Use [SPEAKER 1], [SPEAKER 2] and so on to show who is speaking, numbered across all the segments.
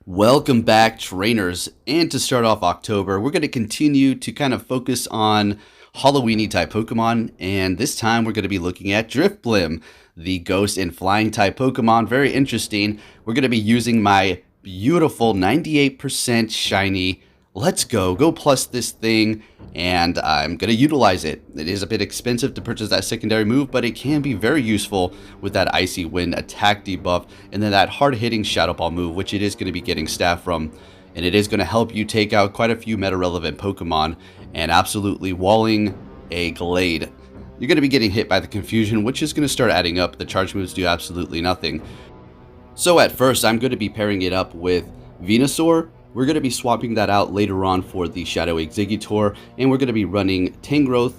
[SPEAKER 1] Welcome back, trainers. And to start off October, we're going to continue to kind of focus on Halloweeny type Pokemon. And this time we're going to be looking at Drifblim, the ghost and flying type Pokemon. Very interesting. We're going to be using my beautiful 98% shiny. Let's go plus this thing, and I'm going to utilize it. It is a bit expensive to purchase that secondary move, but it can be very useful with that Icy Wind attack debuff, and then that hard-hitting Shadow Ball move, which it is going to be getting staff from, and it is going to help you take out quite a few meta-relevant Pokemon, and absolutely walling a Glade. You're going to be getting hit by the Confusion, which is going to start adding up. The charge moves do absolutely nothing. So at first, I'm going to be pairing it up with Venusaur. We're going to be swapping that out later on for the Shadow Exeggutor, and we're going to be running Tangrowth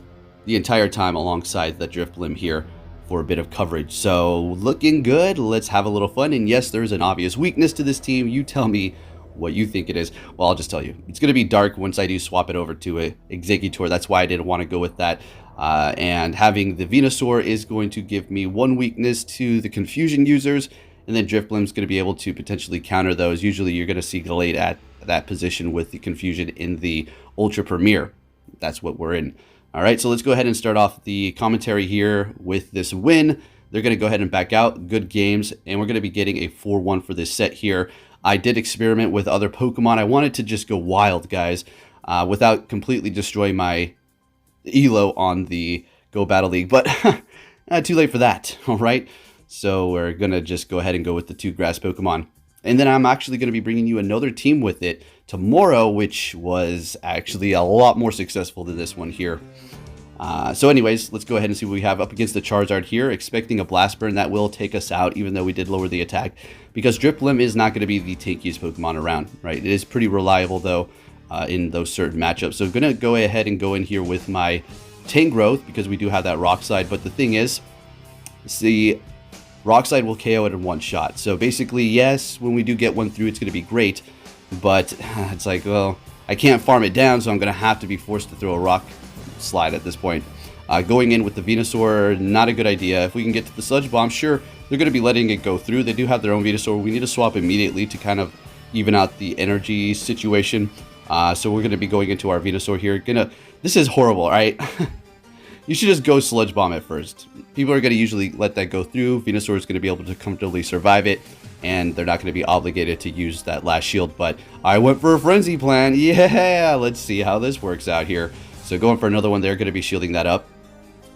[SPEAKER 1] the entire time alongside the Drifblim here for a bit of coverage. So looking good. Let's have a little fun. And yes, there's an obvious weakness to this team. You tell me what you think it is. Well, I'll just tell you. It's going to be Dark once I do swap it over to a Exeggutor. That's why I didn't want to go with that. And having the Venusaur is going to give me one weakness to the Confusion users. And then Drifblim's going to be able to potentially counter those. Usually you're going to see Glade at that position with the Confusion in the Ultra Premier. That's what we're in. All right, so let's go ahead and start off the commentary here with this win. They're going to go ahead and back out. Good games. And we're going to be getting a 4-1 for this set here. I did experiment with other Pokemon. I wanted to just go wild, guys, without completely destroying my Elo on the Go Battle League. But too late for that, all right? So we're going to just go ahead and go with the two grass Pokemon. And then I'm actually going to be bringing you another team with it tomorrow, which was actually a lot more successful than this one here. So anyways, let's go ahead and see what we have up against the Charizard here. Expecting a Blast Burn that will take us out, even though we did lower the attack. Because Drifblim is not going to be the tankiest Pokemon around, right? It is pretty reliable, though, in those certain matchups. So I'm going to go ahead and go in here with my Tangrowth, because we do have that Rock Slide. But the thing is, see, Rock Slide will KO it in one shot. So basically, yes, when we do get one through, it's going to be great. But it's like, well, I can't farm it down, so I'm going to have to be forced to throw a Rock Slide at this point. Going in with the Venusaur, not a good idea. If we can get to the Sludge Bomb, sure, they're going to be letting it go through. They do have their own Venusaur. We need to swap immediately to kind of even out the energy situation. So we're going to be going into our Venusaur here. This is horrible, right? You should just go Sludge Bomb at first. People are going to usually let that go through. Venusaur is going to be able to comfortably survive it, and they're not going to be obligated to use that last shield. But I went for a Frenzy plan. Yeah, let's see how this works out here. So going for another one, they're going to be shielding that up.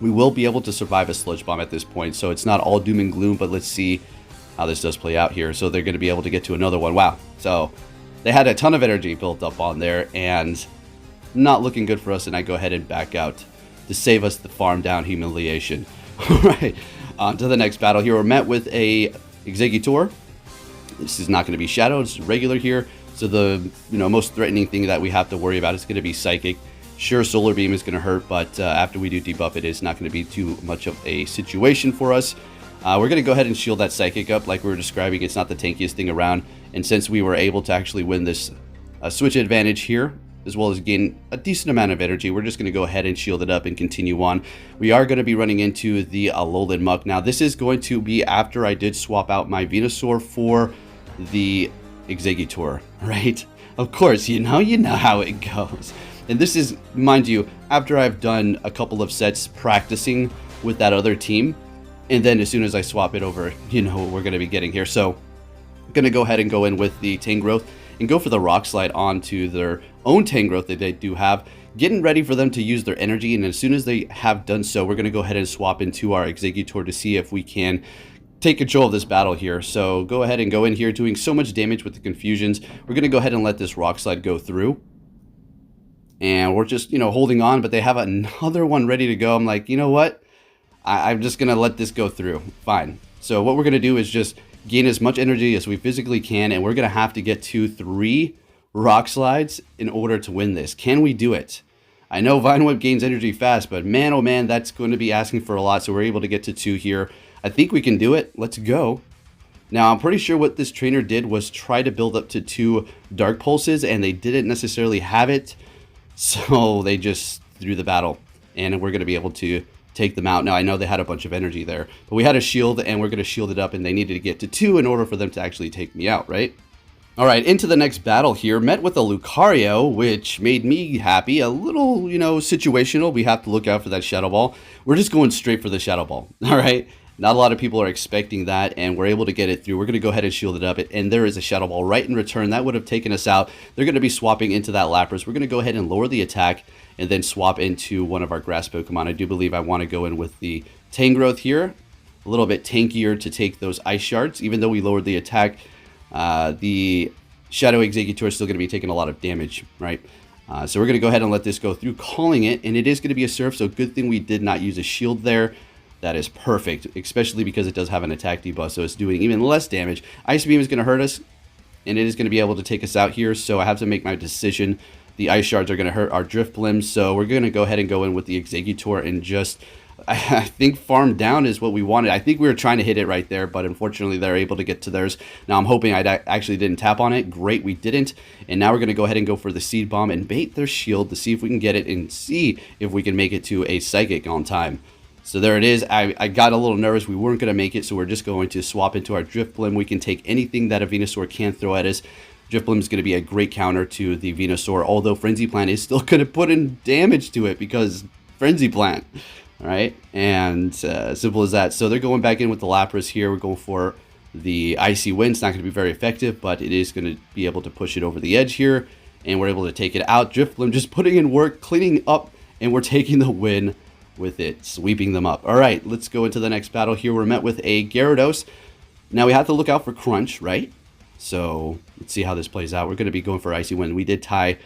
[SPEAKER 1] We will be able to survive a Sludge Bomb at this point, so it's not all doom and gloom, but let's see how this does play out here. So they're going to be able to get to another one. Wow. So they had a ton of energy built up on there, and not looking good for us, and I go ahead and back out to save us the farm down humiliation. Alright, on to the next battle here. We're met with a Exeggutor. This is not going to be Shadow, it's regular here. So the most threatening thing that we have to worry about is going to be Psychic. Sure, Solar Beam is going to hurt, but after we do debuff, it is not going to be too much of a situation for us. We're going to go ahead and shield that Psychic up like we were describing. It's not the tankiest thing around. And since we were able to actually win this switch advantage here, as well as gain a decent amount of energy, we're just going to go ahead and shield it up and continue on. We are going to be running into the Alolan Muck. Now, this is going to be after I did swap out my Venusaur for the Exeggutor, right? Of course, you know how it goes. And this is, mind you, after I've done a couple of sets practicing with that other team. And then as soon as I swap it over, you know what we're going to be getting here. So I'm going to go ahead and go in with the Tangrowth and go for the Rock Slide onto their own Tangrowth that they do have, getting ready for them to use their energy. And as soon as they have done so, we're going to go ahead and swap into our Exeggutor to see if we can take control of this battle here. So go ahead and go in here, doing so much damage with the Confusions. We're going to go ahead and let this Rock Slide go through. And we're just, holding on, but they have another one ready to go. I'm like, you know what? I'm just going to let this go through. Fine. So what we're going to do is just gain as much energy as we physically can, and we're going to have to get to 3 Rock Slides in order to win this. Can we do it? I know Vine Whip gains energy fast, but man, oh man, that's going to be asking for a lot, so we're able to get to 2 here. I think we can do it. Let's go. Now, I'm pretty sure what this trainer did was try to build up to 2 Dark Pulses, and they didn't necessarily have it, so they just threw the battle, and we're going to be able to take them out. Now, I know they had a bunch of energy there, but we had a shield, and we're going to shield it up, and they needed to get to 2 in order for them to actually take me out, right? All right, into the next battle here. Met with a Lucario, which made me happy. A little, situational. We have to look out for that Shadow Ball. We're just going straight for the Shadow Ball. All right. Not a lot of people are expecting that, and we're able to get it through. We're going to go ahead and shield it up, and there is a Shadow Ball right in return. That would have taken us out. They're going to be swapping into that Lapras. We're going to go ahead and lower the attack and then swap into one of our Grass Pokemon. I do believe I want to go in with the Tangrowth here. A little bit tankier to take those Ice Shards. Even though we lowered the attack, the Shadow Exeggutor is still going to be taking a lot of damage, right? So we're going to go ahead and let this go through, calling it, and it is going to be a Surf, so good thing we did not use a shield there. That is perfect, especially because it does have an attack debuff, so it's doing even less damage. Ice Beam is going to hurt us, and it is going to be able to take us out here, so I have to make my decision. The Ice Shards are going to hurt our Drifblim, so we're going to go ahead and go in with the Exeggutor and just, I think farm down is what we wanted. I think we were trying to hit it right there, but unfortunately they're able to get to theirs. Now I'm hoping I actually didn't tap on it. Great, we didn't. And now we're going to go ahead and go for the Seed Bomb and bait their shield to see if we can get it and see if we can make it to a Psychic on time. So there it is. I got a little nervous. We weren't going to make it, so we're just going to swap into our Drifblim. We can take anything that a Venusaur can throw at us. Drifblim is going to be a great counter to the Venusaur, although Frenzy Plant is still going to put in damage to it because Frenzy Plant. All right, and simple as that. So they're going back in with the Lapras here. We're going for the Icy Wind. It's not going to be very effective, but it is going to be able to push it over the edge here, and we're able to take it out. Drifblim just putting in work, cleaning up, and we're taking the win with it, sweeping them up. All right, let's go into the next battle here. We're met with a Gyarados. Now we have to look out for Crunch, right? So let's see how this plays out. We're going to be going for Icy Wind. We did tie.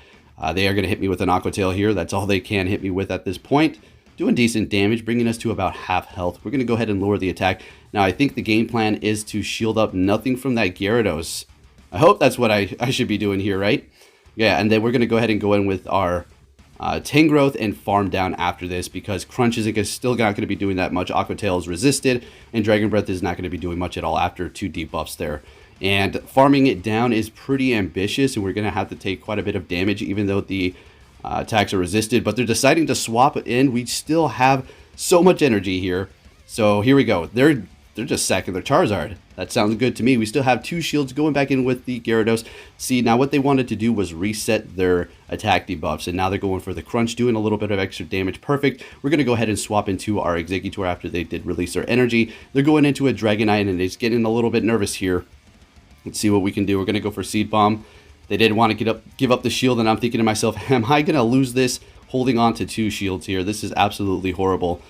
[SPEAKER 1] They are going to hit me with an Aqua Tail here. That's all they can hit me with at this point. Doing decent damage, bringing us to about half health. We're going to go ahead and lower the attack. Now, I think the game plan is to shield up nothing from that Gyarados. I hope that's what I should be doing here, right? Yeah, and then we're going to go ahead and go in with our Tangrowth and farm down after this because Crunch is still not going to be doing that much. Aqua Tail is resisted, and Dragon Breath is not going to be doing much at all after 2 debuffs there. And farming it down is pretty ambitious, and we're going to have to take quite a bit of damage, even though the attacks are resisted. But they're deciding to swap it in. We still have so much energy here. So here we go. They're just sacking their Charizard. That sounds good to me. We still have 2 shields going back in with the Gyarados. See, now what they wanted to do was reset their attack debuffs, and now they're going for the Crunch, doing a little bit of extra damage. Perfect. We're going to go ahead and swap into our Exeggutor after they did release their energy. They're going into a Dragonite, and it's getting a little bit nervous here. Let's see what we can do. We're going to go for Seed Bomb. They didn't want to give up the shield, and I'm thinking to myself, am I going to lose this holding on to 2 shields here? This is absolutely horrible.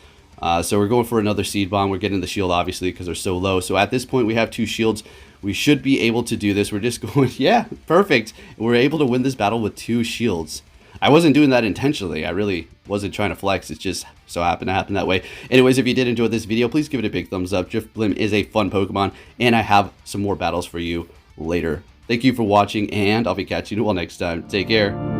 [SPEAKER 1] So we're going for another Seed Bomb. We're getting the shield, obviously, because they're so low. So at this point, we have 2 shields. We should be able to do this. We're just going, yeah, perfect. We're able to win this battle with 2 shields. I wasn't doing that intentionally. I really wasn't trying to flex. It just so happened to happen that way. Anyways, if you did enjoy this video, please give it a big thumbs up. Drifblim is a fun Pokemon, and I have some more battles for you later. Thank you for watching, and I'll be catching you all next time. Take care.